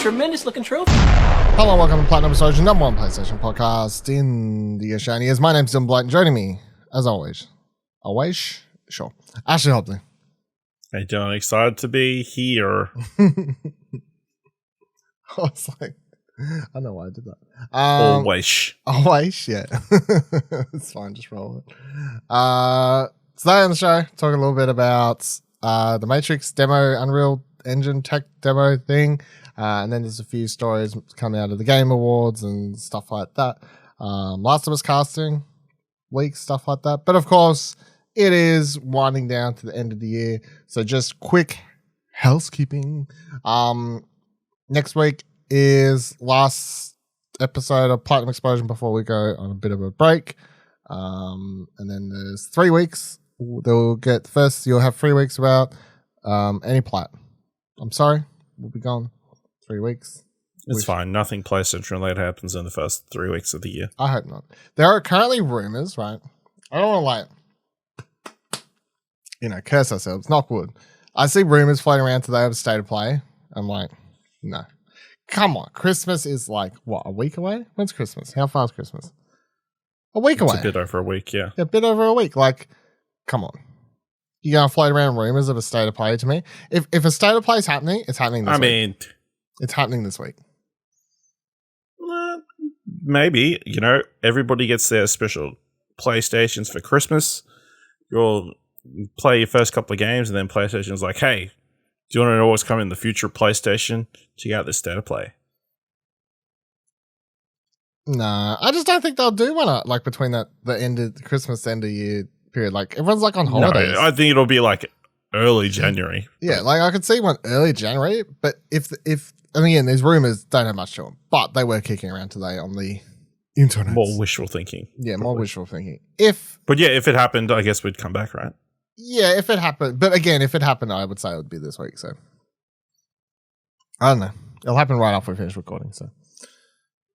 tremendous looking trophy. Hello, welcome to Platinum Episode, number one PlayStation podcast in the Oceanias. My name's Dylan Blight, and joining me, as always, sure, Ashley Hobley. Hey, John, excited to be here. I was like, I don't know why I did that. Always, yeah. It's fine, just roll it. Today on the show, talking a little bit about the Matrix demo, Unreal Engine tech demo thing. And then there's a few stories coming out of the Game Awards and stuff like that. Last of Us casting, leaks, stuff like that. But of course, it is winding down to the end of the year. So just quick housekeeping. Next week is last episode of Platinum Explosion before we go on a bit of a break. And then there's 3 weeks. You'll have 3 weeks without any plat. I'm sorry, we'll be gone 3 weeks. It's fine. Nothing PlayStation related happens in the first 3 weeks of the year. I hope not. There are currently rumors, right? I don't want to curse ourselves. Knock wood. I see rumors floating around today of a state of play. I'm like, no. Come on. Christmas is like, what, a week away? When's Christmas? How far is Christmas? A week away. It's a bit over a week, yeah. A bit over a week. Like, come on. You're going to float around rumors of a state of play to me? If a state of play is happening, it's happening this week. It's happening this week. Maybe. Everybody gets their special PlayStations for Christmas. You'll play your first couple of games, and then PlayStation's like, hey, do you want to know what's coming in the future of PlayStation? Check out this state of play. Nah, I just don't think they'll do one like between the end of the Christmas end of year period. Like everyone's like on holidays. No, I think it'll be like early January. Yeah, like I could see one early January, but if and again, these rumors don't have much to them, but they were kicking around today on the internet. More wishful thinking. Yeah, probably. More wishful thinking. If it happened, I guess we'd come back, right? Yeah, if it happened. But again, if it happened, I would say it would be this week. So I don't know. It'll happen right after we finish recording. So,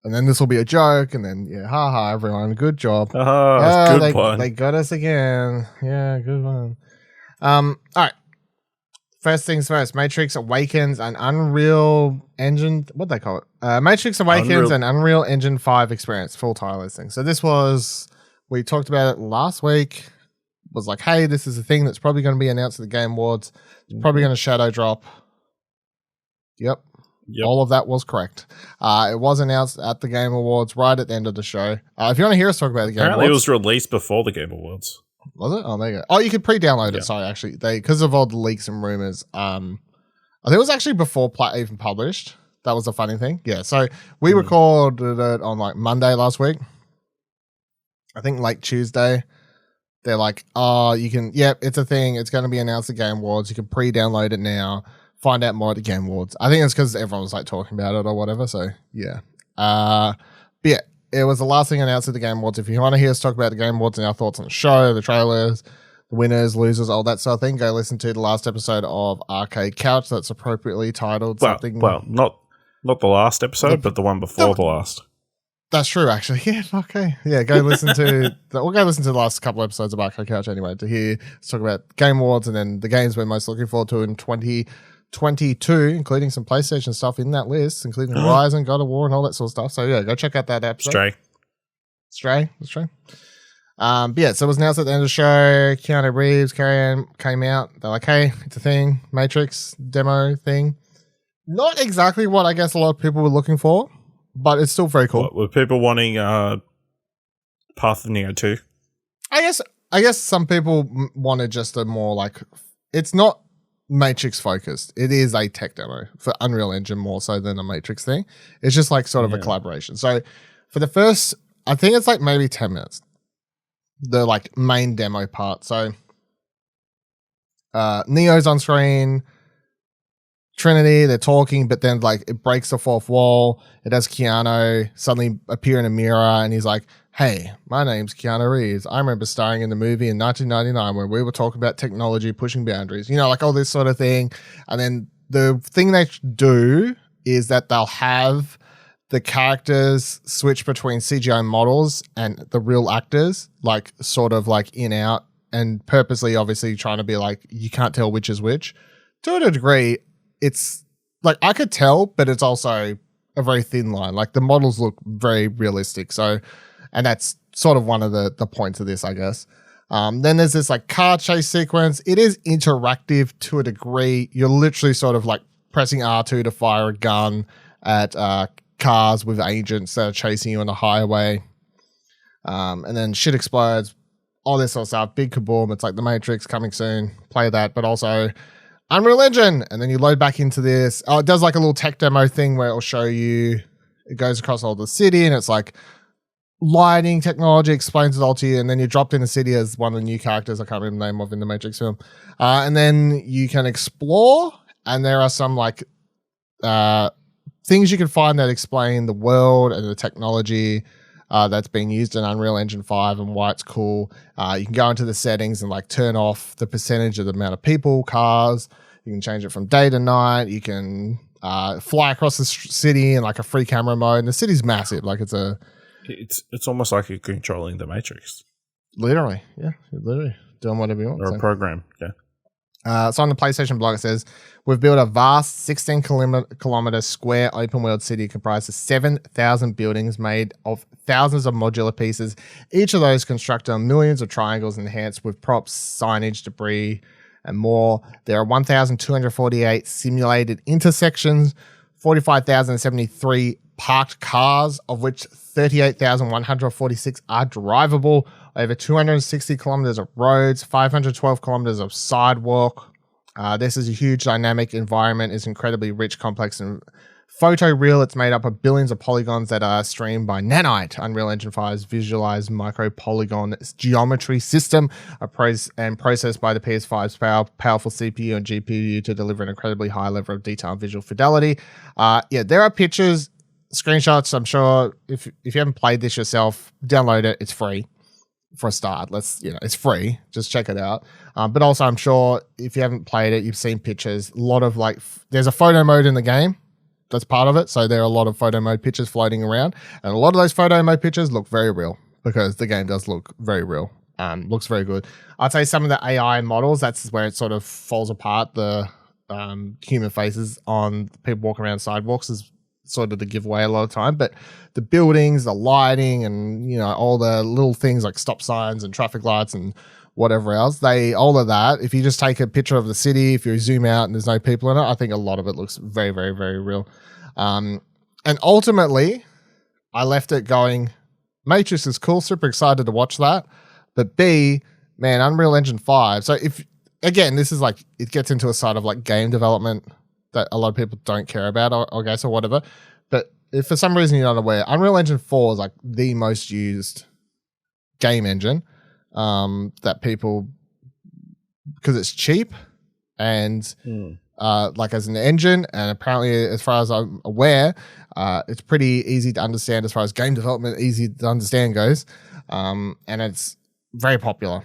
and then this will be a joke, and then haha, everyone, good job. Good one. They got us again. Yeah, good one. All right. First things first, Matrix Awakens and Unreal Engine, what they call it? Matrix Awakens and Unreal Engine 5 Experience, full title of this thing. So this was, we talked about it last week, was like, hey, this is a thing that's probably going to be announced at the Game Awards. It's probably going to shadow drop. Yep. All of that was correct. It was announced at the Game Awards right at the end of the show. If you want to hear us talk about the Game Awards. Apparently it was released before the Game Awards. Was it? Oh, there you go. Oh, you could pre-download it. Sorry, actually, because of all the leaks and rumors. I think it was actually before Plat even published. That was the funny thing. Yeah. So we recorded it on like Monday last week. I think like Tuesday. They're like, oh, you can. Yep, it's a thing. It's going to be announced at Game Awards. You can pre-download it now. Find out more at the Game Awards. I think it's because everyone was like talking about it or whatever. So yeah. But yeah. It was the last thing announced at the Game Awards. If you want to hear us talk about the Game Awards and our thoughts on the show, the trailers, the winners, losers, all that sort of thing, go listen to the last episode of Arcade Couch that's appropriately titled something. Well, not the last episode, but the one before the last. That's true, actually. Yeah, okay. Yeah, go listen to we'll go listen to the last couple episodes of Arcade Couch anyway to hear us talk about Game Awards and then the games we're most looking forward to in 2022, including some PlayStation stuff in that list, including Horizon, God of War, and all that sort of stuff. So yeah, go check out that episode. Stray. But yeah, so it was announced at the end of the show. Keanu Reeves came out. They're like, hey, it's a thing, Matrix demo thing. Not exactly what I guess a lot of people were looking for, but it's still very cool. What, were people wanting Path of Neo 2? I guess some people wanted just a more like, it's not Matrix focused. It is a tech demo for Unreal Engine more so than a Matrix thing. It's just like sort of a collaboration. So for the first, I think it's like maybe 10 minutes, the like main demo part. So Neo's on screen, Trinity, they're talking, but then like it breaks the fourth wall. It has Keanu suddenly appear in a mirror and he's like, hey, my name's Keanu Reeves. I remember starring in the movie in 1999 when we were talking about technology pushing boundaries, like all this sort of thing. And then the thing they do is that they'll have the characters switch between CGI models and the real actors, like sort of like in out, and purposely obviously trying to be like, you can't tell which is which. To a degree, it's like I could tell, but it's also a very thin line. Like the models look very realistic. So, and that's sort of one of the points of this, I guess. Then there's this like car chase sequence. It is interactive to a degree. You're literally sort of like pressing R2 to fire a gun at cars with agents that are chasing you on the highway. And then shit explodes, all this sort of stuff. Big kaboom. It's like the Matrix coming soon. Play that, but also Unreal Engine. And then you load back into this. Oh, it does like a little tech demo thing where it'll show you, it goes across all the city and it's like lighting technology, explains it all to you. And then you're dropped in the city as one of the new characters. I can't remember the name of in the Matrix film. And then you can explore, and there are some like things you can find that explain the world and the technology that's been used in Unreal Engine 5 and why it's cool. You can go into the settings and like turn off the percentage of the amount of people, cars. You can change it from day to night. You can fly across the city in like a free camera mode. And the city's massive. Like it's almost like you're controlling the Matrix. Literally, yeah. You're literally doing whatever you want. Or a program, yeah. So on the PlayStation blog, it says, we've built a vast 16 kilometer square open world city comprised of 7,000 buildings made of thousands of modular pieces. Each of those constructed on millions of triangles enhanced with props, signage, debris, and more. There are 1,248 simulated intersections, 45,073 parked cars, of which 38,146 are drivable, over 260 kilometers of roads, 512 kilometers of sidewalk. This is a huge dynamic environment. It's incredibly rich, complex, and photoreal. It's made up of billions of polygons that are streamed by Nanite, Unreal Engine 5's visualized micro-polygon geometry system, and processed by the PS5's powerful CPU and GPU to deliver an incredibly high level of detail and visual fidelity. There are pictures, screenshots. I'm sure if you haven't played this yourself, download it. It's free. For a start, it's free. Just check it out. But also, I'm sure if you haven't played it, you've seen pictures. A lot of there's a photo mode in the game that's part of it. So there are a lot of photo mode pictures floating around, and a lot of those photo mode pictures look very real because the game does look very real. Looks very good. I'd say some of the AI models, that's where it sort of falls apart. The human faces on people walking around sidewalks is sort of the giveaway a lot of time, but the buildings, the lighting, and all the little things like stop signs and traffic lights and whatever else, all of that, if you just take a picture of the city, if you zoom out and there's no people in it, I think a lot of it looks very, very, very real. And ultimately, I left it going, Matrix is cool, super excited to watch that, but B, man, Unreal Engine 5. So if, again, this is like, it gets into a side of like game development that a lot of people don't care about, I guess, or whatever. But if for some reason you're not aware, Unreal Engine 4 is like the most used game engine that people, because it's cheap and like as an engine, and apparently as far as I'm aware, it's pretty easy to understand as far as game development, easy to understand goes. And it's very popular.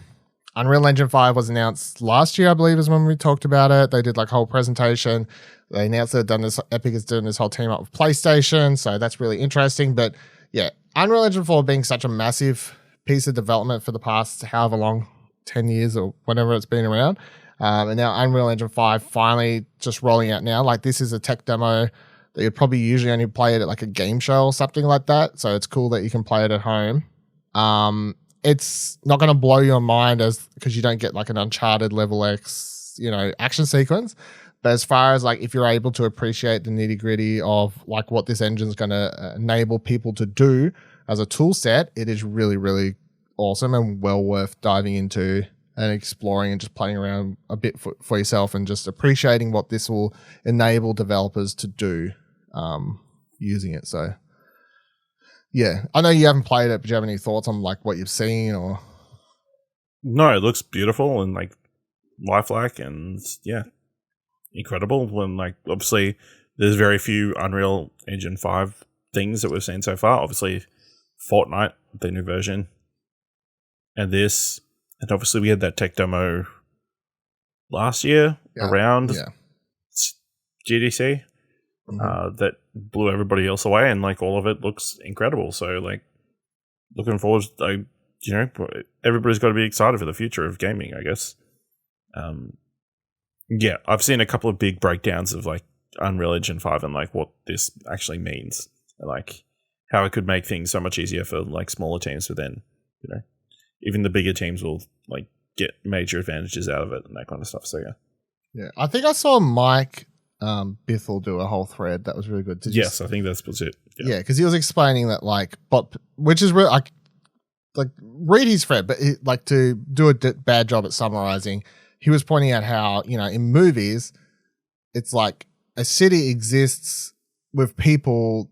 Unreal Engine 5 was announced last year, I believe, is when we talked about it. They did like a whole presentation. They announced that Epic is doing this whole team up with PlayStation, so that's really interesting. But yeah, Unreal Engine 4 being such a massive piece of development for the past however long, 10 years or whatever it's been around. And now Unreal Engine 5 finally just rolling out now. Like this is a tech demo that you'd probably usually only play it at like a game show or something like that. So it's cool that you can play it at home. It's not going to blow your mind because you don't get like an Uncharted level X, action sequence. But as far as like if you're able to appreciate the nitty gritty of like what this engine is going to enable people to do as a tool set, it is really, really awesome and well worth diving into and exploring and just playing around a bit for yourself and just appreciating what this will enable developers to do using it. So yeah, I know you haven't played it, but do you have any thoughts on like what you've seen or? No, it looks beautiful and like lifelike and yeah, incredible. When like obviously there's very few Unreal Engine 5 things that we've seen so far. Obviously Fortnite, the new version, and this, and obviously we had that tech demo last year around GDC. That blew everybody else away, and like all of it looks incredible. So like looking forward, everybody's got to be excited for the future of gaming, I guess. I've seen a couple of big breakdowns of like Unreal Engine 5 and like what this actually means, and like how it could make things so much easier for like smaller teams, but then even the bigger teams will like get major advantages out of it and that kind of stuff. So yeah, I think I saw Mike Bithell do a whole thread that was really good. Yes, I think that's it. Yeah, because he was explaining that which is real. Like read his thread, but like to do a bad job at summarizing, he was pointing out how in movies, it's like a city exists with people,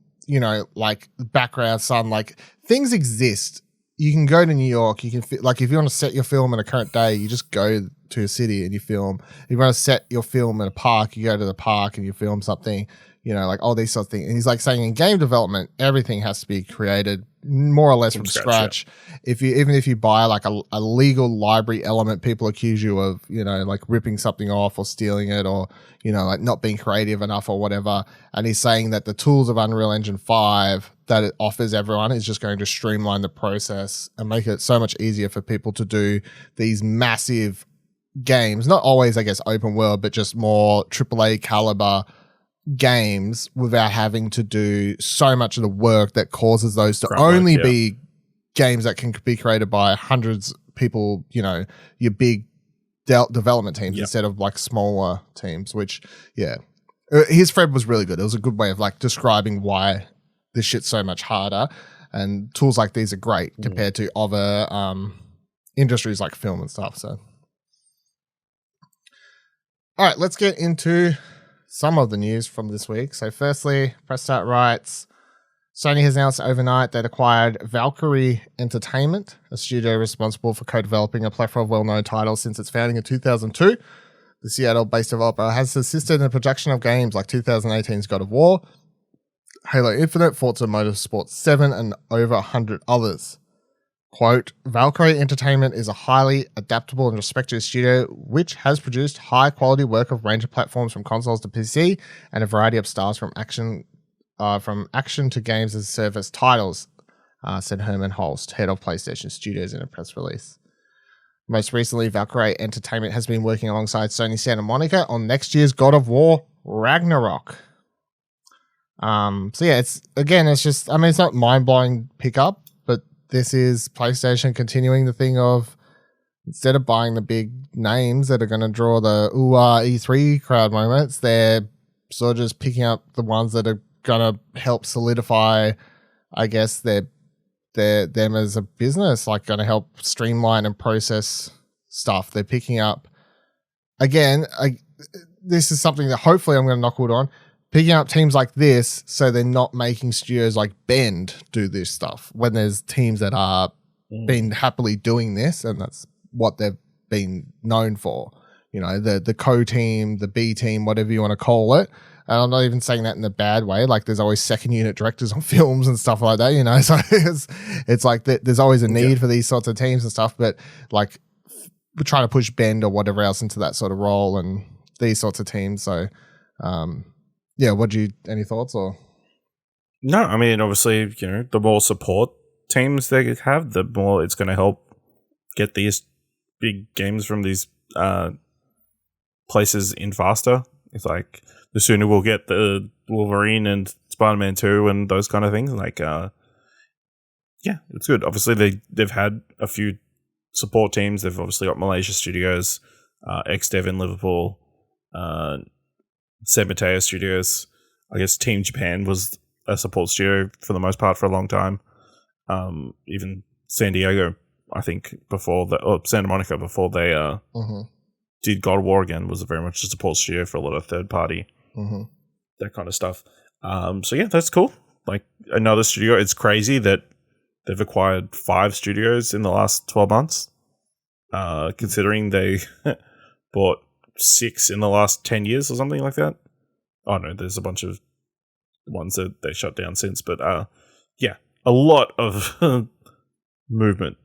like background, sun, like things exist. You can go to New York. You can like if you want to set your film in a current day, you just go to a city and you film. If you want to set your film in a park, you go to the park and you film something. Like all these sort of things. And he's like saying in game development, everything has to be created more or less from scratch. Yeah. Even if you buy like a legal library element, people accuse you of, like ripping something off or stealing it or, like not being creative enough or whatever. And he's saying that the tools of Unreal Engine 5 that it offers everyone is just going to streamline the process and make it so much easier for people to do these massive games. Not always, I guess, open world, but just more AAA caliber games without having to do so much of the work that causes those to only be games that can be created by hundreds of people, your big development teams instead of like smaller teams, which, his thread was really good. It was a good way of like describing why this shit's so much harder, and tools like these are great compared to other industries like film and stuff. So, all right, let's get into some of the news from this week. So firstly, Press Start writes, Sony has announced overnight that acquired Valkyrie Entertainment, a studio responsible for co-developing a plethora of well-known titles since its founding in 2002. The Seattle-based developer has assisted in the production of games like 2018's God of War, Halo Infinite, Forza Motorsport 7, and over 100 others. Quote, Valkyrie Entertainment is a highly adaptable and respected studio which has produced high-quality work of a range of platforms from consoles to PC and a variety of styles from action to games as a service titles, said Herman Holst, head of PlayStation Studios in a press release. Most recently, Valkyrie Entertainment has been working alongside Sony Santa Monica on next year's God of War Ragnarok. It's just, it's not mind-blowing pickup, but this is PlayStation continuing the thing of, instead of buying the big names that are going to draw the E3 crowd moments, they're sort of just picking up the ones that are going to help solidify, I guess, them as a business, like going to help streamline and process stuff. They're picking up, again, this is something that hopefully I'm going to knock wood on, picking up teams like this so they're not making studios like Bend do this stuff when there's teams that are been happily doing this, and that's what they've been known for. The co-team, the B team, whatever you want to call it. And I'm not even saying that in a bad way. Like there's always second unit directors on films and stuff like that, So it's like there's always a need for these sorts of teams and stuff. But like we're trying to push Bend or whatever else into that sort of role and these sorts of teams. So, any thoughts or? No, I mean, obviously, the more support teams they have, the more it's going to help get these big games from these places in faster. It's like the sooner we'll get the Wolverine and Spider-Man 2 and those kind of things. Like, it's good. Obviously, they've had a few support teams. They've obviously got Malaysia Studios, XDev in Liverpool, San Mateo Studios. I guess Team Japan was a support studio for the most part for a long time. Even San Diego, I think, Santa Monica before they did God of War again, was very much a support studio for a lot of third party, that kind of stuff. That's cool. Like another studio. It's crazy that they've acquired 5 studios in the last 12 months, considering they bought 6 in the last 10 years or something like that. Oh no, there's a bunch of ones that they shut down since, but a lot of movement,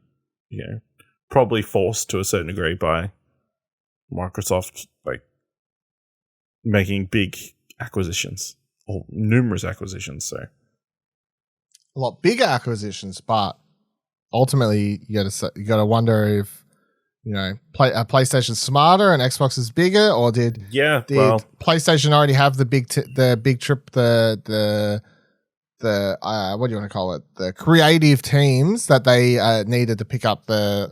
probably forced to a certain degree by Microsoft, like making big acquisitions or numerous acquisitions. So a lot bigger acquisitions, but ultimately you got to wonder if PlayStation smarter and Xbox is bigger, or did PlayStation already have the what do you want to call it? The creative teams that they needed to pick up the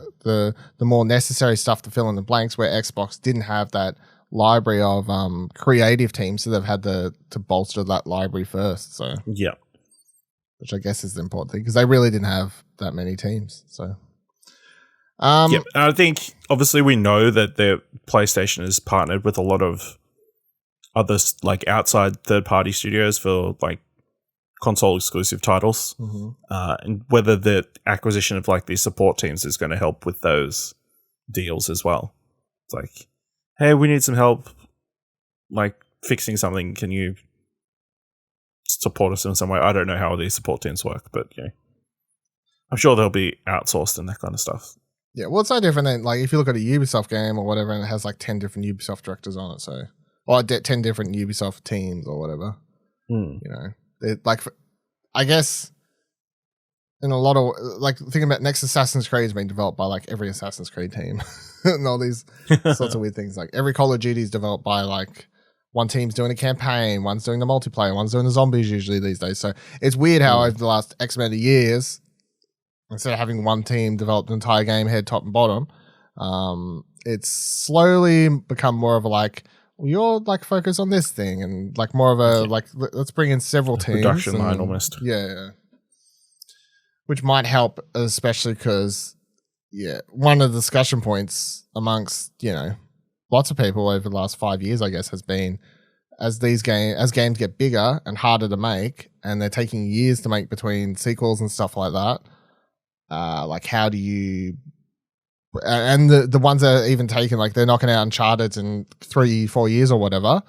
more necessary stuff to fill in the blanks, where Xbox didn't have that library of creative teams, so they've had to bolster that library first. So yeah, which I guess is the important thing because they really didn't have that many teams. So I think obviously we know that their PlayStation is partnered with a lot of other like outside third party studios for like console exclusive titles, and whether the acquisition of like these support teams is going to help with those deals as well. It's like, hey, we need some help like fixing something. Can you support us in some way? I don't know how these support teams work, but I'm sure they'll be outsourced and that kind of stuff. Yeah, well, it's no different than like if you look at a Ubisoft game or whatever, and it has like 10 different Ubisoft directors on it, or 10 different Ubisoft teams or whatever. I guess in a lot of like thinking about next Assassin's Creed is being developed by like every Assassin's Creed team and all these sorts of weird things. Like every Call of Duty is developed by like one team's doing a campaign, one's doing the multiplayer, one's doing the zombies usually these days. So it's weird how over the last X amount of years, instead of having one team develop an entire game head, top and bottom, it's slowly become more of a like, you're like focus on this thing, and like more of a like let's bring in several teams. Production line almost. Yeah. Which might help, especially because one of the discussion points amongst, lots of people over the last 5 years, I guess, has been as games get bigger and harder to make, and they're taking years to make between sequels and stuff like that. Like how do you and the ones that are even taken, like they're knocking out Uncharted in 3-4 years or whatever,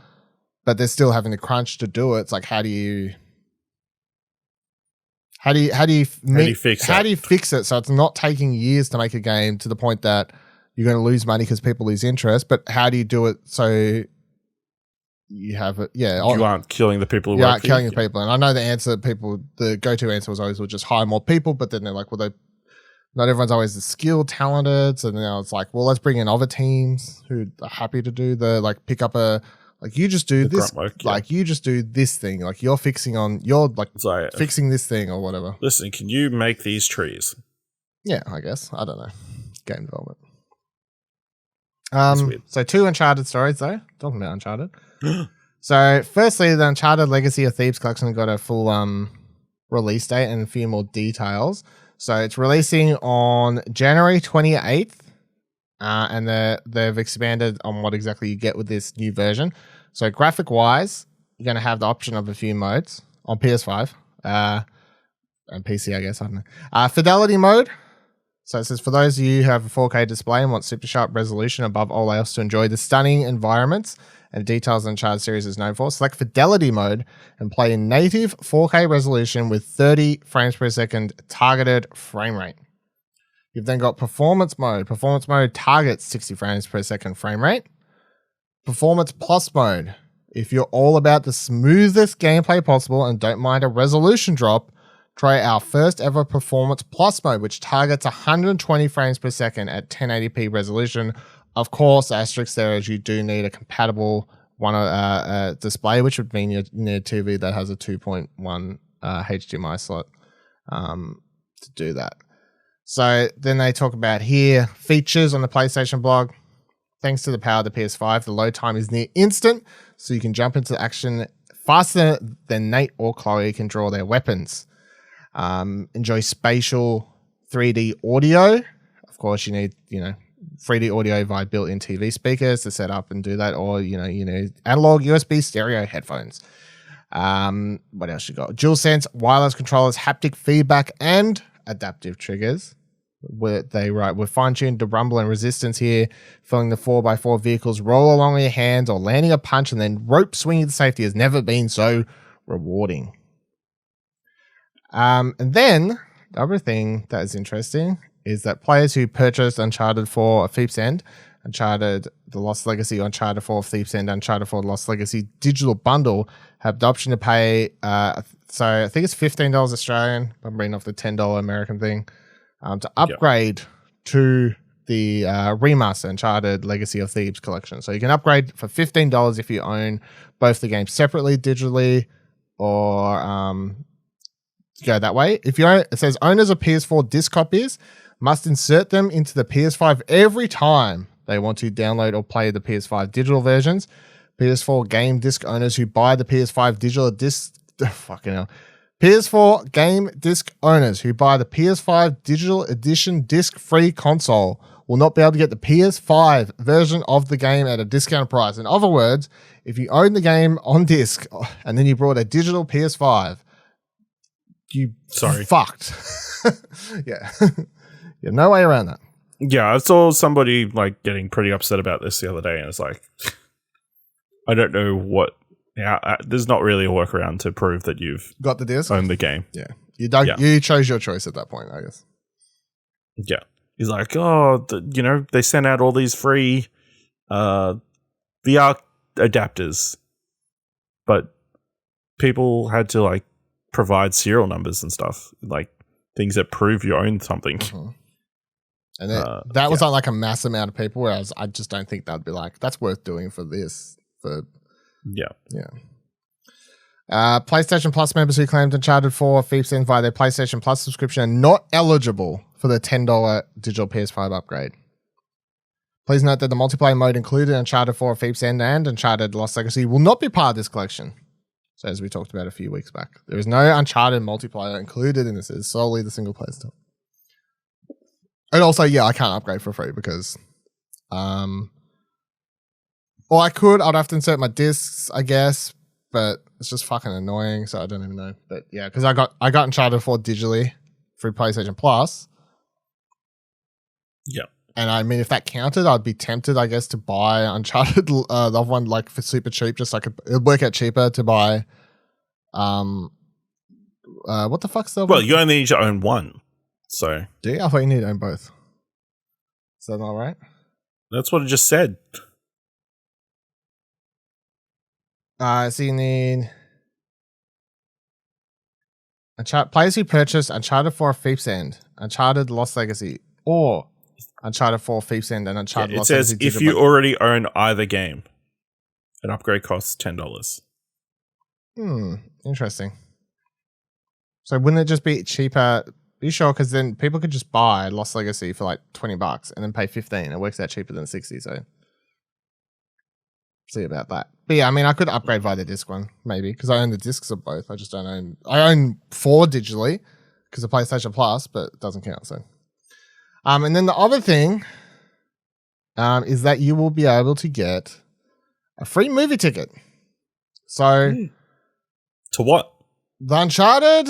but they're still having to crunch to do it. It's like, how do you fix it so it's not taking years to make a game to the point that you're going to lose money because people lose interest, but how do you do it so you have it? Yeah, you aren't killing the people who you aren't killing the people. And I know the go-to answer was always, we'll just hire more people, but then they're like, well, not everyone's always the skilled, talented. So now it's like, well, let's bring in other teams who are happy to do pick up you just do this, you just do this thing. Like you're fixing fixing this thing or whatever. Listen, can you make these trees? Yeah, I guess. I don't know. Game development. So 2 Uncharted stories though. Talking about Uncharted. So firstly, the Uncharted Legacy of Thieves collection got a full release date and a few more details. So it's releasing on January 28th, and they've expanded on what exactly you get with this new version. So graphic-wise, you're going to have the option of a few modes on PS5 and PC, I guess. I don't know. Fidelity mode. So it says, for those of you who have a 4K display and want super sharp resolution above all else to enjoy the stunning environments and details the Uncharted series is known for, select Fidelity mode and play in native 4K resolution with 30 frames per second targeted frame rate. You've then got Performance mode. Performance mode targets 60 frames per second frame rate. Performance Plus mode. If you're all about the smoothest gameplay possible and don't mind a resolution drop, try our first ever Performance Plus mode, which targets 120 frames per second at 1080p resolution. Of course, asterisk there is you do need a compatible display, which would mean you need a TV that has a 2.1 HDMI slot to do that. So then they talk about here features on the PlayStation blog. Thanks to the power of the PS5, the load time is near instant, so you can jump into action faster than Nate or Chloe can draw their weapons. Enjoy spatial 3D audio. Of course, you need 3D audio via built-in TV speakers to set up and do that, or you need analog USB stereo headphones. What else you got? DualSense wireless controllers, haptic feedback, and adaptive triggers. Where they write, we're fine-tuned to rumble and resistance here, feeling the 4x4 vehicles roll along with your hands or landing a punch and then rope swinging to safety has never been so rewarding. And then the other thing that is interesting is that players who purchased Uncharted 4 Thief's End, Uncharted The Lost Legacy, Uncharted 4 Thief's End, Uncharted 4 Lost Legacy digital bundle have the option to pay, so I think it's $15 Australian, I'm reading off the $10 American thing, to upgrade to the remaster Uncharted Legacy of Thieves collection. So you can upgrade for $15 if you own both the games separately, digitally, or go that way. If you own, it says owners of PS4 disc copies must insert them into the PS5 every time they want to download or play the PS5 digital versions. PS4 game disc owners who buy the PS5 digital disc, fucking hell. PS4 game disc owners who buy the PS5 digital edition disc-free console will not be able to get the PS5 version of the game at a discounted price. In other words, if you own the game on disc and then you brought a digital PS5, you fucked. Yeah. Yeah, no way around that. Yeah, I saw somebody like getting pretty upset about this the other day, and it's like, I don't know what. Yeah, there's not really a workaround to prove that you've got the disc, owned the game. Yeah, you chose your choice at that point, I guess. Yeah, he's like, oh, they sent out all these free VR adapters, but people had to like provide serial numbers and stuff, like things that prove you own something. Mm-hmm. And that was not like a mass amount of people, whereas I just don't think that'd be like, that's worth doing for this. Yeah. PlayStation Plus members who claimed Uncharted 4 Thieves End via their PlayStation Plus subscription are not eligible for the $10 digital PS5 upgrade. Please note that the multiplayer mode included in Uncharted 4 Thieves End and Uncharted Lost Legacy will not be part of this collection. So as we talked about a few weeks back, there is no Uncharted multiplayer included in this. It's solely the single player stuff. And also, yeah, I can't upgrade for free because, or I could. I'd have to insert my discs, I guess, but it's just fucking annoying. So I don't even know. But yeah, because I got Uncharted 4 digitally through PlayStation Plus. Yeah, and I mean, if that counted, I'd be tempted, I guess, to buy Uncharted, the other one, like for super cheap. Just like it'd work out cheaper to buy. What the fuck's the? Well, you only need to own one. So do you? I thought you need to own both. Is that not right? That's what it just said. So you need players who purchase Uncharted 4 Thieves End, Uncharted Lost Legacy, or Uncharted 4 Thieves End and Uncharted Lost Legacy. It says if you already own either game, an upgrade costs $10. Interesting. So wouldn't it just be cheaper? Are you sure? Because then people could just buy Lost Legacy for like $20 and then pay $15. It works out cheaper than $60. So see about that. But yeah, I mean, I could upgrade via the disc one maybe because I own the discs of both. I just don't own. I own 4 digitally because of PlayStation Plus, but it doesn't count. So, and then the other thing, is that you will be able to get a free movie ticket. So, to what? The Uncharted.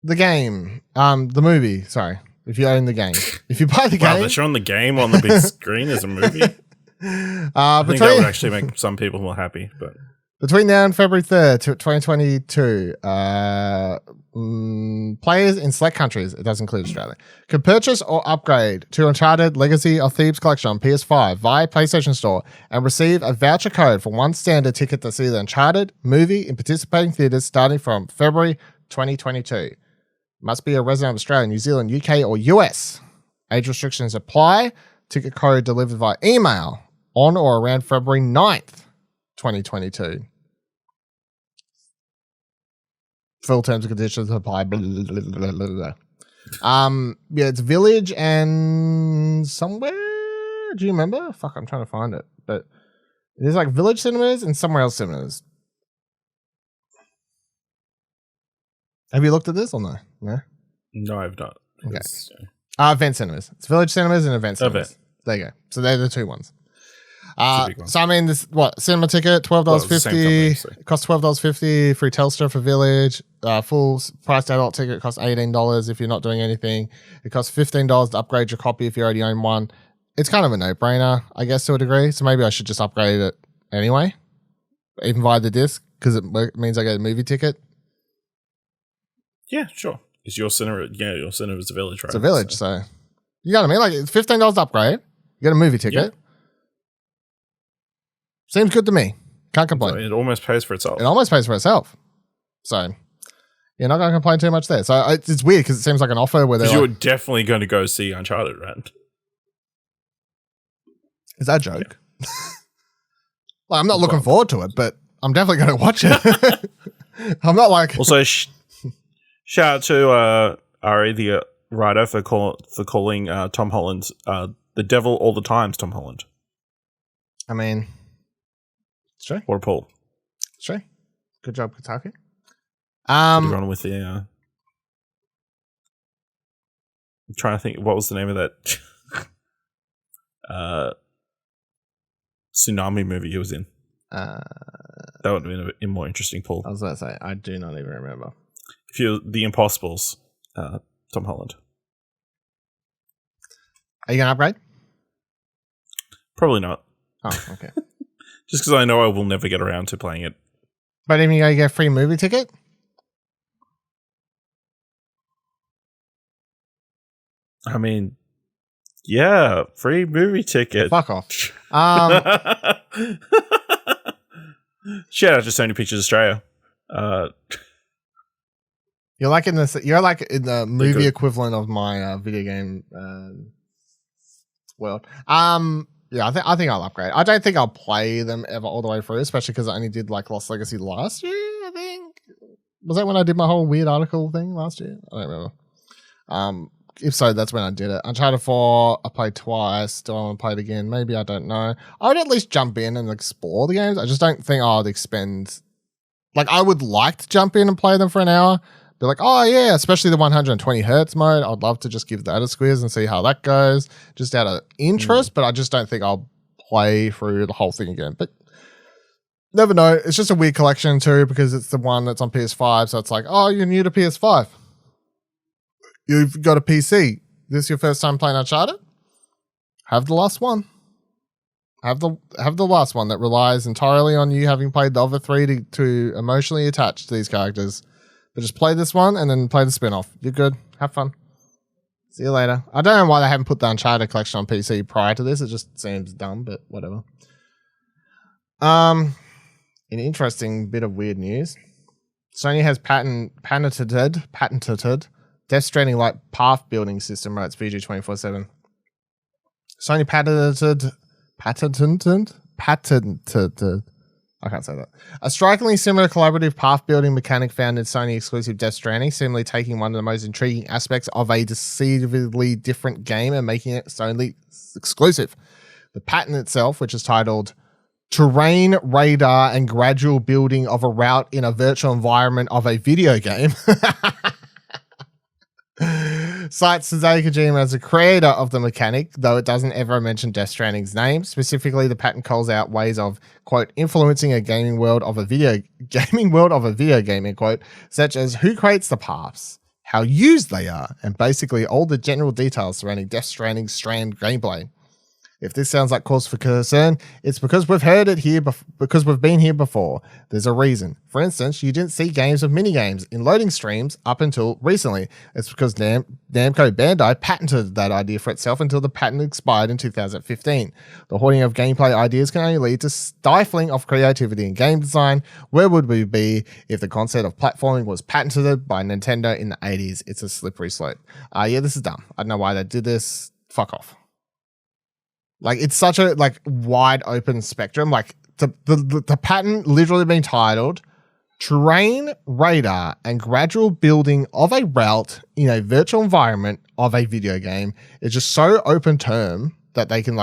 The game, the movie. Sorry, if you own the game, if you buy the game, they're showing the game on the big screen as a movie. I think that would actually make some people more happy. But between now and February 3rd, 2022, players in select countries, it does include Australia, can purchase or upgrade to Uncharted Legacy of Thieves collection on PS5 via PlayStation Store and receive a voucher code for one standard ticket to see the Uncharted movie in participating theaters starting from February 2022. Must be a resident of Australia, New Zealand, UK, or US. Age restrictions apply. Ticket code delivered via email on or around February 9th, 2022. Full terms and conditions apply. Blah, blah, blah, blah, blah. Yeah, it's Village and somewhere. Do you remember? Fuck, I'm trying to find it. But it is like Village Cinemas and somewhere else cinemas. Have you looked at this or no? No? No, I've not. Okay. Event Cinemas. It's Village Cinemas and Event Cinemas. There you go. So they're the two ones. So I mean, this cinema ticket $12.50. It costs $12.50. Free Telstra for Village. Full priced adult ticket costs $18 if you're not doing anything. It costs $15 to upgrade your copy if you already own one. It's kind of a no-brainer, I guess, to a degree. So maybe I should just upgrade it anyway, even via the disc, because it means I get a movie ticket. Yeah, sure. Is your cinema? Yeah, your cinema is a Village, right? It's a Village, so you know what I mean. Like it's $15 to upgrade. You get a movie ticket. Yeah. Seems good to me. Can't complain. So it almost pays for itself. It almost pays for itself. So you're not going to complain too much there. So it's weird because it seems like an offer where they're. You were definitely going to go see Uncharted, right? Is that a joke? Like, I'm not looking forward to it, but I'm definitely going to watch it. I'm not like... Also, shout out to Ari, the writer, for calling Tom Holland the devil all the times, Tom Holland. I mean, it's true. Or Paul. It's true. Good job, Kotaku. Run with the... I'm trying to think, what was the name of that tsunami movie he was in? That would have been a more interesting pull. I was going to say, I do not even remember. If you're The Impossibles, Tom Holland. Are you going to upgrade? Probably not. Oh, okay. Just because I know I will never get around to playing it. But even you get a free movie ticket? I mean, yeah, free movie ticket. Fuck off. Shout out to Sony Pictures Australia. You're like in the movie equivalent of my video game world. Yeah, I think I'll upgrade. I don't think I'll play them ever all the way through, especially because I only did like Lost Legacy last year, I think. Was that when I did my whole weird article thing last year? I don't remember. If so, that's when I did it. Uncharted 4, I played twice. Do I want to play it again? Maybe, I don't know. I would at least jump in and explore the games. I just don't think I would expend... Like, I would like to jump in and play them for an hour. Be like, oh yeah, especially the 120 hertz mode. I'd love to just give that a squiz and see how that goes, just out of interest, but I just don't think I'll play through the whole thing again. But never know. It's just a weird collection too, because it's the one that's on PS5, so it's like, oh, you're new to PS5. You've got a PC. This is your first time playing Uncharted? Have the last one. Have the last one that relies entirely on you having played the other three to emotionally attach to these characters. But just play this one and then play the spin-off. You're good. Have fun. See you later. I don't know why they haven't put the Uncharted collection on PC prior to this. It just seems dumb, but whatever. An interesting bit of weird news. Sony has patented Death Stranding like path building system, writes VG247. Sony patented. I can't say that. A strikingly similar collaborative path building mechanic found in Sony exclusive Death Stranding, seemingly taking one of the most intriguing aspects of a decisively different game and making it Sony exclusive. The patent itself, which is titled Terrain Radar and Gradual Building of a Route in a Virtual Environment of a Video Game, cites Hideo Kojima as the creator of the mechanic, though it doesn't ever mention Death Stranding's name. Specifically, the patent calls out ways of, quote, influencing a gaming world of a video game, end quote, such as who creates the paths, how used they are, and basically all the general details surrounding Death Stranding's Strand gameplay. If this sounds like cause for concern, it's because we've heard it here because we've been here before. There's a reason. For instance, you didn't see games of minigames in loading streams up until recently. It's because Namco Bandai patented that idea for itself until the patent expired in 2015. The hoarding of gameplay ideas can only lead to stifling of creativity in game design. Where would we be if the concept of platforming was patented by Nintendo in the 80s? It's a slippery slope. Yeah, this is dumb. I don't know why they did this. Fuck off. Like, it's such a wide open spectrum. Like, the patent literally being titled Terrain Radar and Gradual Building of a Route in a Virtual Environment of a Video Game is just so open term that they can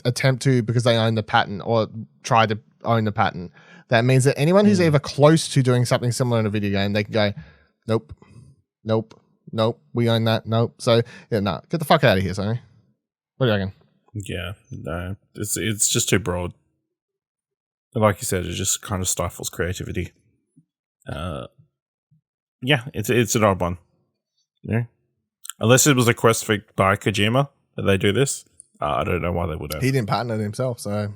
attempt to, because they own the patent or try to own the patent. That means that anyone who's ever close to doing something similar in a video game, they can go, nope, we own that, nope. So, yeah, no, get the fuck out of here, Sony. What do you reckon? Yeah, no, it's just too broad. Like you said, it just kind of stifles creativity. Yeah, it's an odd one. Yeah, unless it was a quest by Kojima that they do this, I don't know why they would have. He didn't patent it himself, so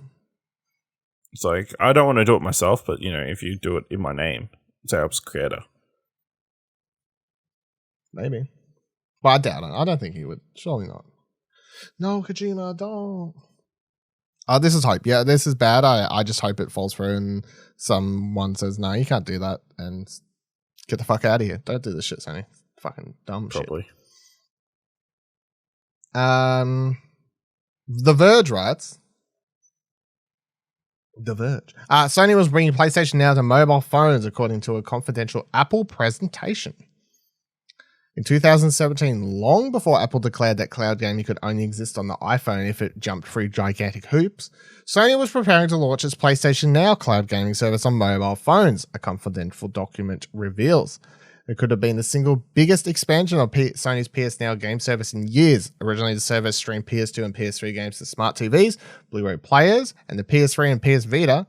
it's like, I don't want to do it myself, but if you do it in my name, it helps creator. Maybe, but I doubt it. I don't think he would. Surely not. No, Kojima, don't. This is hope. Yeah, this is bad. I just hope it falls through and someone says, no, you can't do that, and get the fuck out of here. Don't do this shit, Sony. Fucking dumb Probably. shit. The Verge writes, The Verge. Sony was bringing PlayStation Now to mobile phones, according to a confidential Apple presentation. In 2017, long before Apple declared that cloud gaming could only exist on the iPhone if it jumped through gigantic hoops, Sony was preparing to launch its PlayStation Now cloud gaming service on mobile phones, a confidential document reveals. It could have been the single biggest expansion of Sony's PS Now game service in years. Originally, the service streamed PS2 and PS3 games to smart TVs, Blu-ray players, and the PS3 and PS Vita,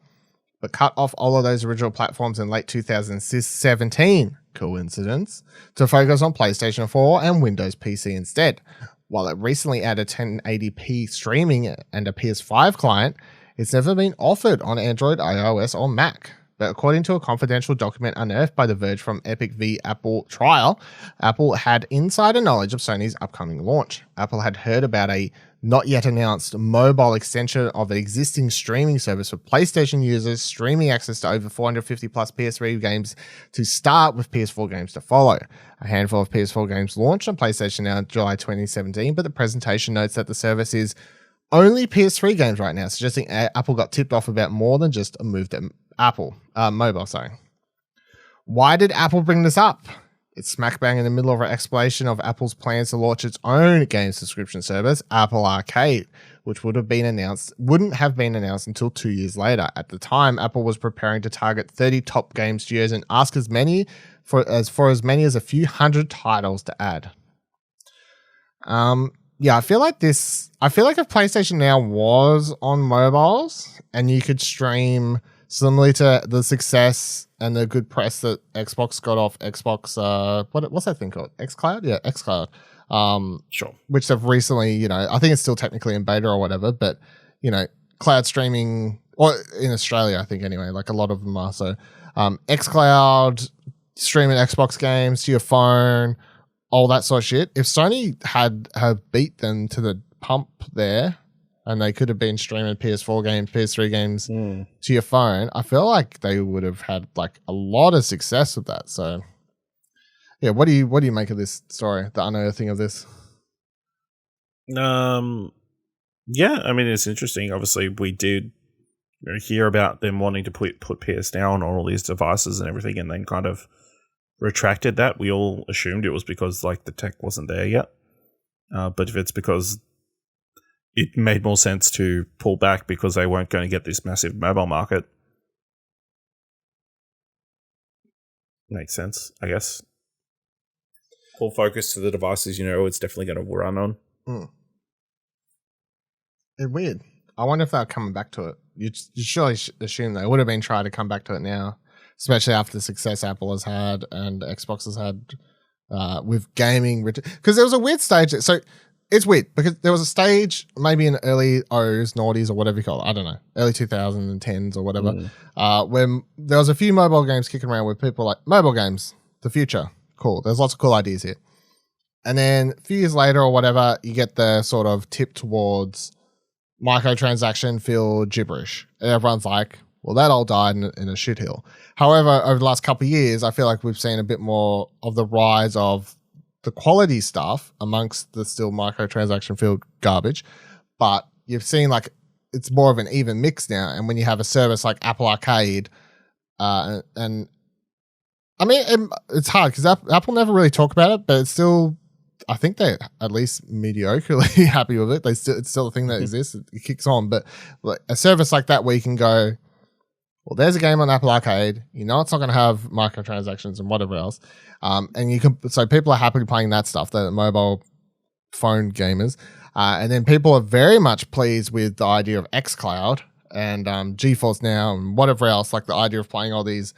but cut off all of those original platforms in late 2017. Coincidence? To focus on PlayStation 4 and Windows PC instead. While it recently added 1080p streaming and a PS5 client, it's never been offered on Android, iOS, or Mac. But according to a confidential document unearthed by The Verge from Epic v Apple trial, Apple had insider knowledge of Sony's upcoming launch. Apple had heard about a not yet announced mobile extension of an existing streaming service for PlayStation users, streaming access to over 450 plus PS3 games to start, with PS4 games to follow. A handful of PS4 games launched on PlayStation Now in July 2017, but the presentation notes that the service is only PS3 games right now, suggesting Apple got tipped off about more than just a move to mobile. Why did Apple bring this up? It's smack bang in the middle of an explanation of Apple's plans to launch its own game subscription service, Apple Arcade, which wouldn't have been announced until 2 years later. At the time, Apple was preparing to target 30 top game studios and ask as many as a few hundred titles to add. I feel like if PlayStation Now was on mobiles and you could stream similarly to the success and the good press that Xbox got off Xbox, what's that thing called? xCloud? Yeah, xCloud. Sure. Which they've recently, I think it's still technically in beta or whatever, but, cloud streaming, or in Australia, I think anyway, like a lot of them are. So, xCloud, streaming Xbox games to your phone, all that sort of shit. If Sony had beat them to the pump there, and they could have been streaming PS4 games, PS3 games to your phone, I feel like they would have had like a lot of success with that. So, yeah, what do you make of this story, the unearthing of this? Yeah, I mean, it's interesting. Obviously, we did hear about them wanting to put PS Now on all these devices and everything, and then kind of retracted that. We all assumed it was because like the tech wasn't there yet. But if it's because it made more sense to pull back because they weren't going to get this massive mobile market, makes sense, I guess. Full focus to the devices, it's definitely going to run on. It's weird. I wonder if they're coming back to it. You surely assume they would have been trying to come back to it now, especially after the success Apple has had and Xbox has had with gaming. Because there was a weird stage. So it's weird because there was a stage maybe in early O's, noughties, or whatever you call it. I don't know, early 2010s or whatever, when there was a few mobile games kicking around with people like, mobile games, the future, cool. There's lots of cool ideas here. And then a few years later or whatever, you get the sort of tip towards microtransaction feel gibberish. And everyone's like, well, that all died in a shithill. However, over the last couple of years, I feel like we've seen a bit more of the rise of the quality stuff amongst the still microtransaction filled garbage. But you've seen like it's more of an even mix now. And when you have a service like Apple Arcade, and I mean, it's hard because Apple never really talk about it, but it's still, I think they're at least mediocrely happy with it. It's still a thing that exists. It kicks on. But like a service like that where you can go, well, there's a game on Apple Arcade. It's not going to have microtransactions and whatever else. And you can, so people are happily playing that stuff, the mobile phone gamers. And then people are very much pleased with the idea of xCloud and GeForce Now and whatever else, like the idea of playing all these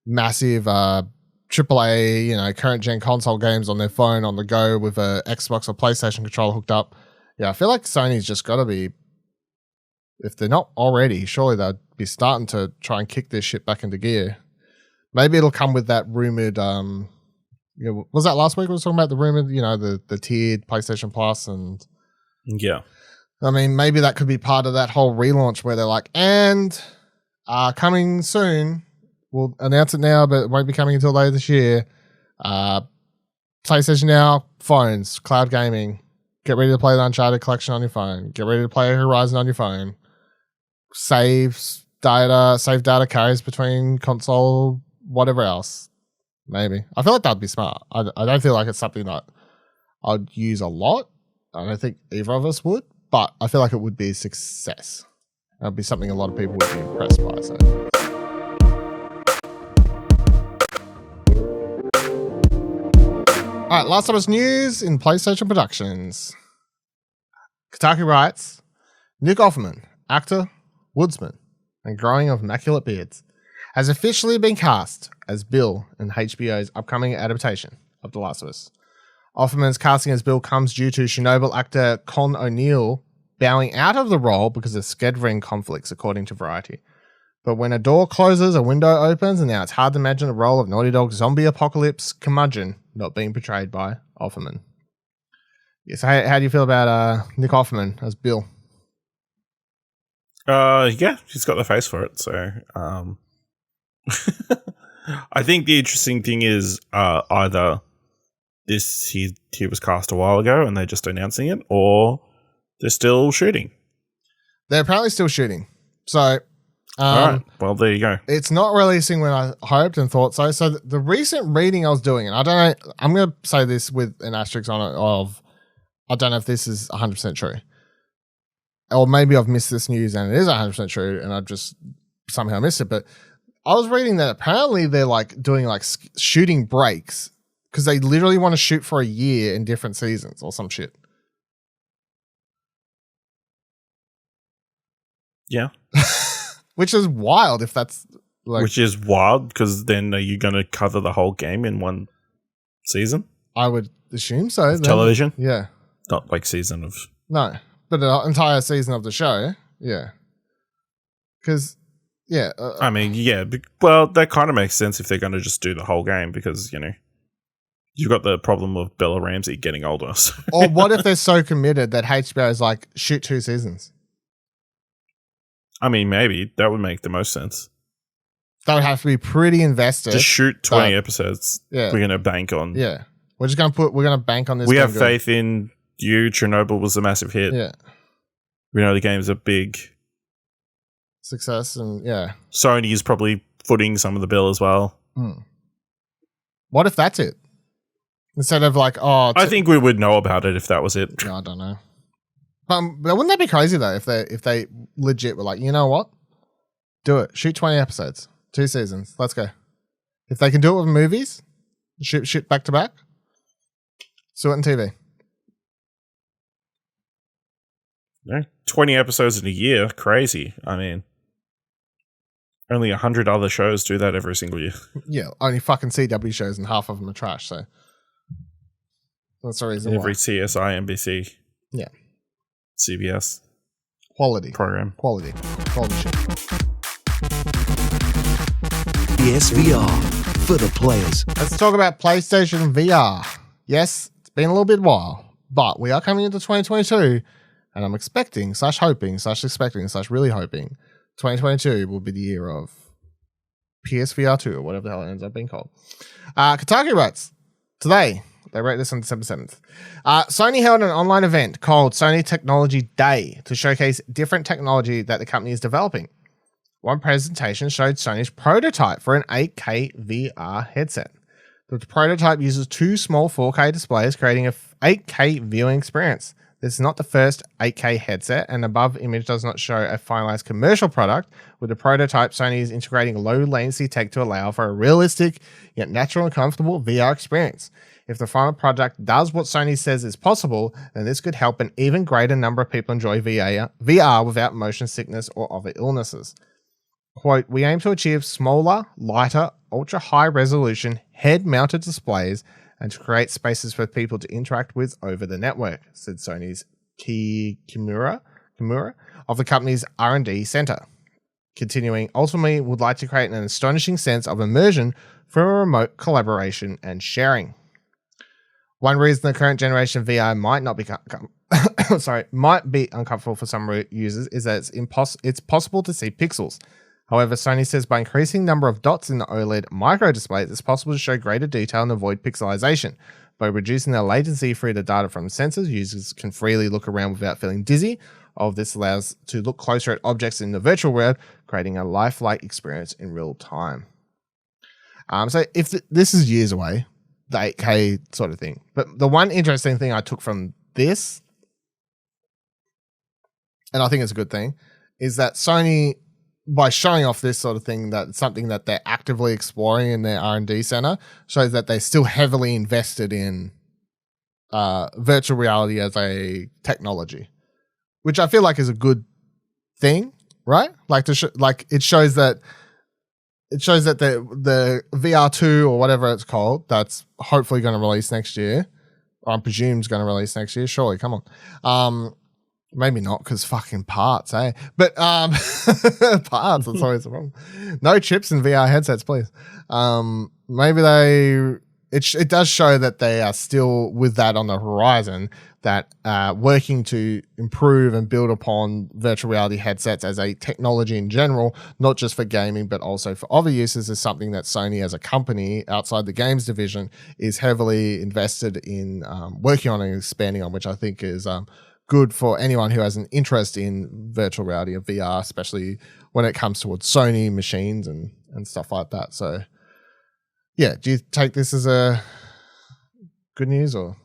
massive AAA, current gen console games on their phone on the go with a Xbox or PlayStation controller hooked up. Yeah, I feel like Sony's just got to be, if they're not already, surely they'd be starting to try and kick this shit back into gear. Maybe it'll come with that rumored, was that last week we were talking about the rumored, the tiered PlayStation Plus and... Yeah. I mean, maybe that could be part of that whole relaunch where they're like, and coming soon, we'll announce it now, but it won't be coming until later this year. PlayStation Now, phones, cloud gaming. Get ready to play the Uncharted collection on your phone. Get ready to play Horizon on your phone. Saves save data carries between console, whatever else. Maybe. I feel like that'd be smart. I don't feel like it's something that I'd use a lot. I don't think either of us would, but I feel like it would be a success. It would be something a lot of people would be impressed by. So. All right, last time news in PlayStation productions. Kotaku writes, Nick Offerman, actor, woodsman, and growing of immaculate beards, has officially been cast as Bill in HBO's upcoming adaptation of The Last of Us. Offerman's casting as Bill comes due to Chernobyl actor Con O'Neill bowing out of the role because of scheduling conflicts, according to Variety. But when a door closes, a window opens, and now it's hard to imagine the role of Naughty Dog's zombie apocalypse curmudgeon not being portrayed by Offerman. Yeah, so how do you feel about Nick Offerman as Bill? Yeah, he's got the face for it. So, I think the interesting thing is either he was cast a while ago and they're just announcing it, or they're still shooting. They're apparently still shooting. So, all right. Well, there you go. It's not releasing when I hoped and thought so. So the recent reading I was doing, and I don't know, I'm going to say this with an asterisk on it of, I don't know if this is 100% true. Or maybe I've missed this news and it is 100% true and I've just somehow missed it. But I was reading that apparently they're like doing like shooting breaks because they literally want to shoot for a year in different seasons or some shit. Yeah. Which is wild if that's like... Which is wild because then are you going to cover the whole game in one season? I would assume so. Television? Yeah. Not like season of... No, but the entire season of the show, yeah. Because, yeah. I mean, yeah. Well, that kind of makes sense if they're going to just do the whole game because, you know, you've got the problem of Bella Ramsey getting older. So. Or what if they're so committed that HBO is like, shoot 2 seasons? I mean, maybe. That would make the most sense. That would have to be pretty invested. Just shoot 20 episodes. Yeah. We're going to bank on. Yeah. We're going to bank on this. We have faith in you. Chernobyl was a massive hit. Yeah. We know the game's a big success and yeah. Sony is probably footing some of the bill as well. What if that's it? Instead of like, I think we would know about it if that was it. No, I don't know. But wouldn't that be crazy though if they legit were like, you know what? Do it. Shoot 20 episodes. 2 seasons. Let's go. If they can do it with movies, shoot back to back. Do it on TV. No, 20 episodes in a year. Crazy. I mean, only 100 other shows do that every single year. Yeah, only fucking CW shows and half of them are trash, so that's the reason every why. CSI, NBC. Yeah. CBS. Quality. Program. Quality shit. PSVR for the players. Let's talk about PlayStation VR. Yes, it's been a little bit while, but we are coming into 2022, and I'm expecting, really hoping 2022 will be the year of PSVR 2 or whatever the hell it ends up being called. Kotaku writes, today, they wrote this on December 7th, Sony held an online event called Sony Technology Day to showcase different technology that the company is developing. One presentation showed Sony's prototype for an 8K VR headset. The prototype uses 2 small 4K displays, creating an 8K viewing experience. This is not the first 8K headset, and above image does not show a finalized commercial product. With the prototype, Sony is integrating low latency tech to allow for a realistic yet natural and comfortable VR experience. If the final product does what Sony says is possible, then this could help an even greater number of people enjoy VR without motion sickness or other illnesses. Quote, we aim to achieve smaller, lighter, ultra-high resolution, head-mounted displays and to create spaces for people to interact with over the network, said Sony's Kimura of the company's R&D center. Continuing, ultimately would like to create an astonishing sense of immersion for remote collaboration and sharing. One reason the current generation of VR might be uncomfortable for some users is that it's possible to see pixels. However, Sony says by increasing the number of dots in the OLED micro displays, it's possible to show greater detail and avoid pixelization. By reducing the latency through the data from sensors, users can freely look around without feeling dizzy. All of this allows to look closer at objects in the virtual world, creating a lifelike experience in real time. So if this is years away, the 8K sort of thing. But the one interesting thing I took from this, and I think it's a good thing, is that Sony, by showing off this sort of thing, that it's something that they're actively exploring in their R&D center, shows that they're still heavily invested in virtual reality as a technology, which I feel like is a good thing, right? Like it shows that the VR2 or whatever it's called, that's hopefully going to release next year, or I presume is going to release next year. Surely, come on. Maybe not because fucking parts, eh? But parts, that's always the problem. No chips in VR headsets, please. Maybe it does show that they are still with that on the horizon, that working to improve and build upon virtual reality headsets as a technology in general, not just for gaming, but also for other uses, is something that Sony as a company outside the games division is heavily invested in working on and expanding on, which I think is good for anyone who has an interest in virtual reality of VR, especially when it comes towards Sony machines and stuff like that. So, yeah, do you take this as a good news or?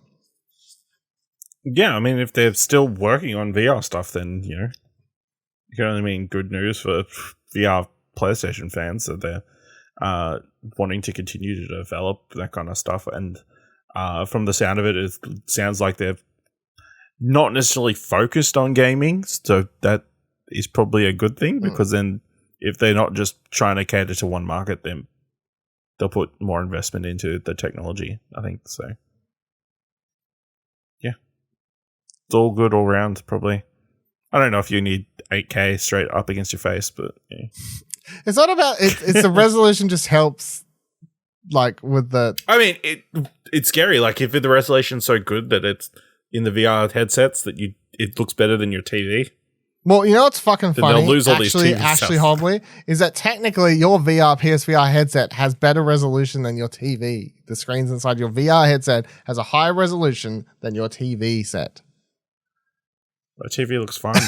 Yeah, I mean, if they're still working on VR stuff, then, you can only mean good news for VR PlayStation fans that they're wanting to continue to develop that kind of stuff. And from the sound of it, it sounds like they're not necessarily focused on gaming, so that is probably a good thing, because then if they're not just trying to cater to one market, then they'll put more investment into the technology, I think. So, yeah. It's all good all round, probably. I don't know if you need 8K straight up against your face, but yeah. It's not about it's the resolution just helps, like, with the... I mean, it's scary. Like, if the resolution's so good that it's in the VR headsets that it looks better than your TV. Well, you know what's fucking funny? They'll lose all these TV actually, stuff. Hobley, is that technically your PSVR headset has better resolution than your TV. The screens inside your VR headset has a higher resolution than your TV set. My TV looks fine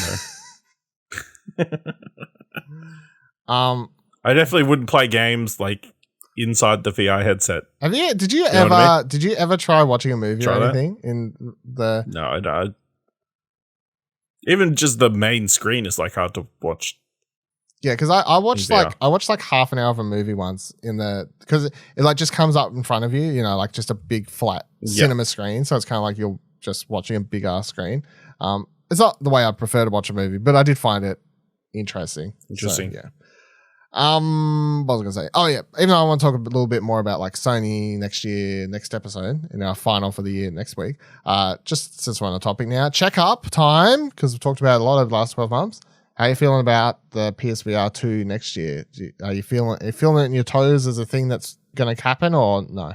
though. I definitely wouldn't play games like inside the VR headset. Did you ever try watching a movie or anything in the? No, I don't. Even just the main screen is like hard to watch. Yeah, because I watched like half an hour of a movie once because it like just comes up in front of you, like just a big flat cinema screen. So it's kind of like you're just watching a big ass screen. It's not the way I prefer to watch a movie, but I did find it interesting. So, yeah. What was I gonna say? Oh yeah, even though I want to talk a little bit more about like Sony next episode in our final for the year next week. Just since we're on the topic now, check up time, because we've talked about it a lot over the last 12 months. How are you feeling about the PSVR 2 next year? Are you feeling it in your toes as a thing that's going to happen, or no?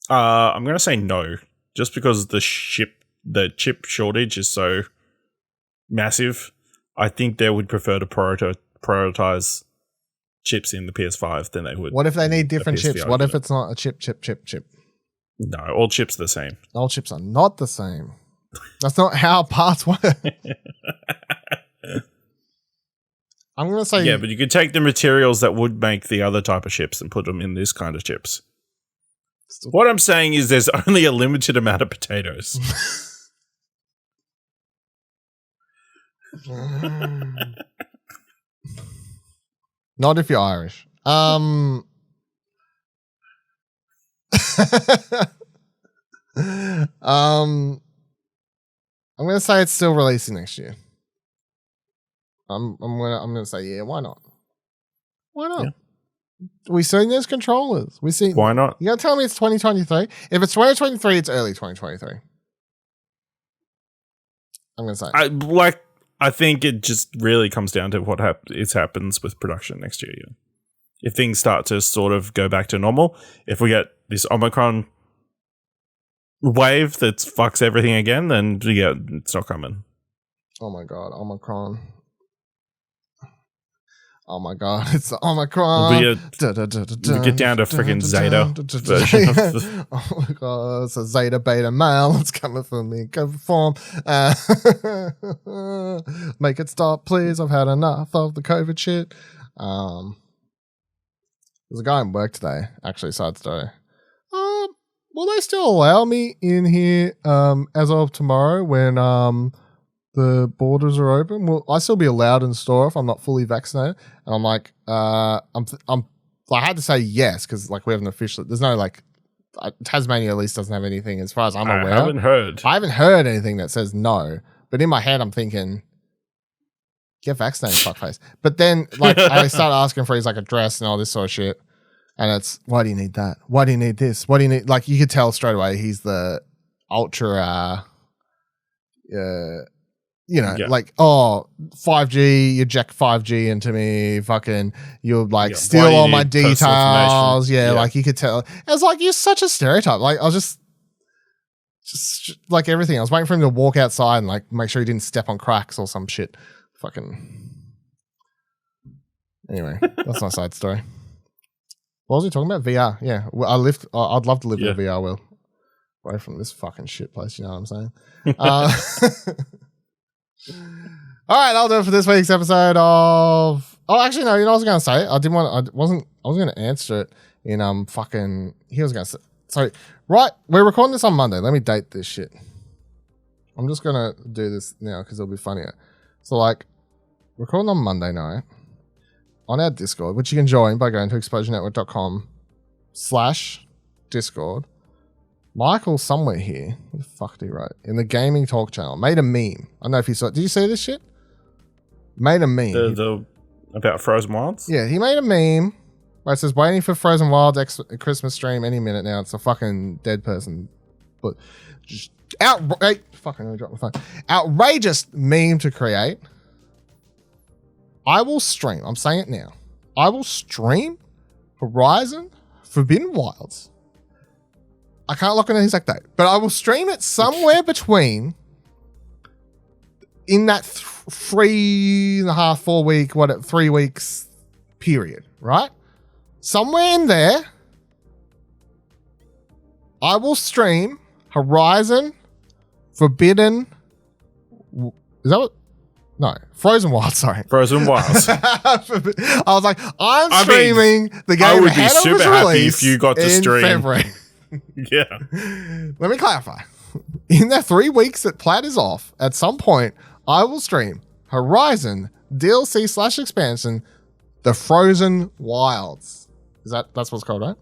I'm going to say no, just because the chip shortage is so massive. I think they would prefer to prioritize chips in the PS5 than they would. What if they need different chips? What if it's not a chip? No, all chips are the same. All chips are not the same. That's not how parts work. I'm going to say... Yeah, but you could take the materials that would make the other type of chips and put them in this kind of chips. What I'm saying is there's only a limited amount of potatoes. Not if you're Irish. I'm going to say it's still releasing next year. I'm gonna say yeah. Why not? Why not? Yeah. We seen those controllers. Why not? You gotta tell me it's 2023. If it's 2023, it's early 2023. I'm gonna say. I think it just really comes down to what happens with production next year. Yeah. If things start to sort of go back to normal, if we get this Omicron wave that fucks everything again, then yeah, it's not coming. Oh my god, Omicron. Oh my god, it's the Omicron. We'll get down to freaking Zeta version of the- Oh my god, it's a Zeta Beta male. It's coming for me in COVID form. Make it stop, please. I've had enough of the COVID shit. There's a guy in work today, actually, side story. Will they still allow me in here as of tomorrow when the borders are open? Will I still be allowed in the store if I'm not fully vaccinated? And I'm like, I had to say yes because like we haven't officially. There's no like Tasmania at least doesn't have anything as far as I'm aware. I haven't heard anything that says no. But in my head, I'm thinking, get vaccinated, fuckface. But then like I start asking for his like address and all this sort of shit. And it's, why do you need that? Why do you need this? What do you need? Like you could tell straight away he's the ultra. Like, 5G, you jack 5G into me, fucking, you'll like steal all my details. Yeah, like you could tell. It was like, you're such a stereotype. Like, I was just like everything. I was waiting for him to walk outside and like make sure he didn't step on cracks or some shit. Fucking. Anyway, that's my side story. What was he talking about? VR. Yeah. Well, I'd love to live in a VR world. Away from this fucking shit place, you know what I'm saying? All right, that'll do it for this week's episode of. Oh, actually, no. You know what I was going to say? I was going to answer it in He was going to say. So, right, we're recording this on Monday. Let me date this shit. I'm just going to do this now because it'll be funnier. So, like, recording on Monday night on our Discord, which you can join by going to explosionnetwork.com/Discord. Michael somewhere here, what the fuck did he write? In the gaming talk channel, made a meme. I don't know if you saw it. Did you see this shit? Made a meme. The about Frozen Wilds? Yeah, he made a meme where it says, waiting for Frozen Wilds Christmas stream any minute now. It's a fucking dead person. But just fucking I dropped my phone. Outrageous meme to create. I will stream. I'm saying it now. I will stream Horizon Forbidden Wilds. I can't lock in an exact date, but I will stream it somewhere between in that 3.5, 4 week, 3 weeks period, right? Somewhere in there, I will stream Horizon Forbidden. Is that what? No, Frozen Wilds, sorry. Frozen Wilds. I was like, I'm streaming the game. I would be super happy if you got to stream. February. Yeah. Let me clarify. In the 3 weeks that Plaid is off, at some point, I will stream Horizon DLC/expansion, The Frozen Wilds. That's what it's called, right?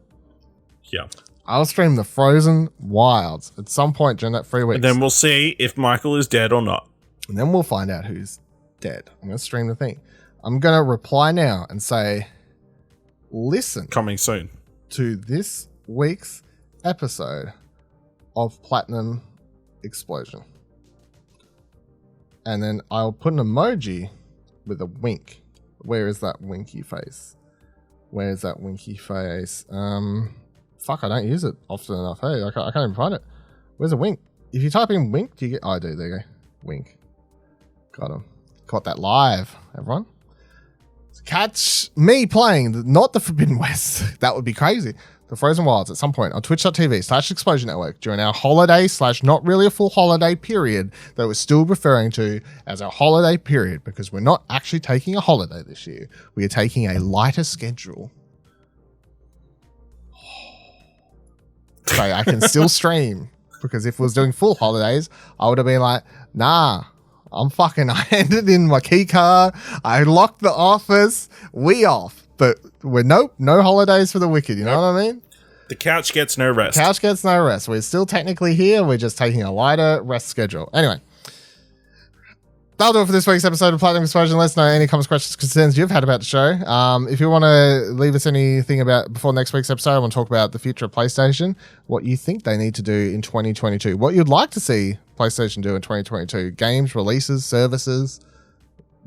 Yeah. I'll stream The Frozen Wilds at some point during that 3 weeks. And then we'll see if Michael is dead or not. And then we'll find out who's dead. I'm going to stream the thing. I'm going to reply now and say, listen. Coming soon. To this week's episode of Platinum Explosion. And then I'll put an emoji with a wink. Where is that winky face? Where's that winky face? Fuck, I don't use it often enough. Hey, I can't even find it. Where's a wink? If you type in wink, do you get... Oh, I do. There you go. Wink. Got him. Caught that live, everyone. Catch me playing, not the Forbidden West. That would be crazy. The Frozen Wilds at some point on twitch.tv/Explosion Network during our holiday / not really a full holiday period that we're still referring to as our holiday period because we're not actually taking a holiday this year. We are taking a lighter schedule. So I can still stream because if I was doing full holidays, I would have been like, nah, I handed in my key card. I locked the office. We off. But we're no holidays for the wicked. You know what I mean? The couch gets no rest. Couch gets no rest. We're still technically here. We're just taking a lighter rest schedule. Anyway, that'll do it for this week's episode of Platinum Explosion. Let us know any comments, questions, concerns you've had about the show. If you want to leave us anything about before next week's episode, I want to talk about the future of PlayStation, what you think they need to do in 2022, what you'd like to see PlayStation do in 2022, games, releases, services,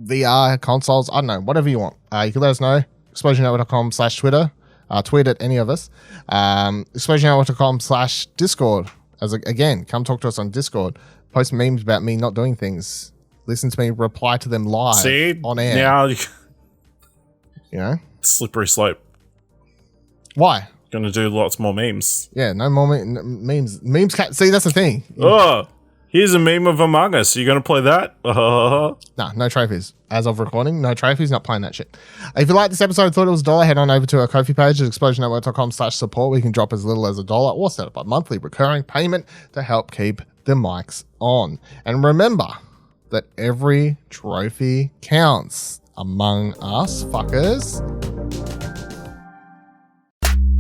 VR, consoles, I don't know, whatever you want. You can let us know. ExplosionNetwork.com/Twitter. Tweet at any of us. ExplosionNetwork.com/Discord. Again, come talk to us on Discord. Post memes about me not doing things. Listen to me reply to them live on air. Now You know? Slippery slope. Why? Going to do lots more memes. Yeah, no more memes. Memes can't... See, that's the thing. Oh, here's a meme of Among Us. You going to play that? Nah, no trophies. As of recording, no trophies, not playing that shit. If you liked this episode, thought it was $1, head on over to our Ko-fi page at explosionnetwork.com/support, where you can drop as little as $1 or set up a monthly recurring payment to help keep the mics on. And remember that every trophy counts. Among us, fuckers.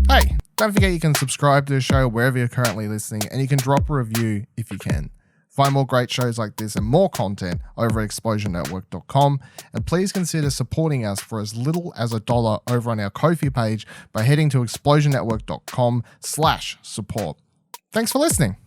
Hey, don't forget you can subscribe to the show wherever you're currently listening, and you can drop a review if you can. Find more great shows like this and more content over at explosionnetwork.com, and please consider supporting us for as little as $1 over on our Ko-fi page by heading to explosionnetwork.com/support. Thanks for listening.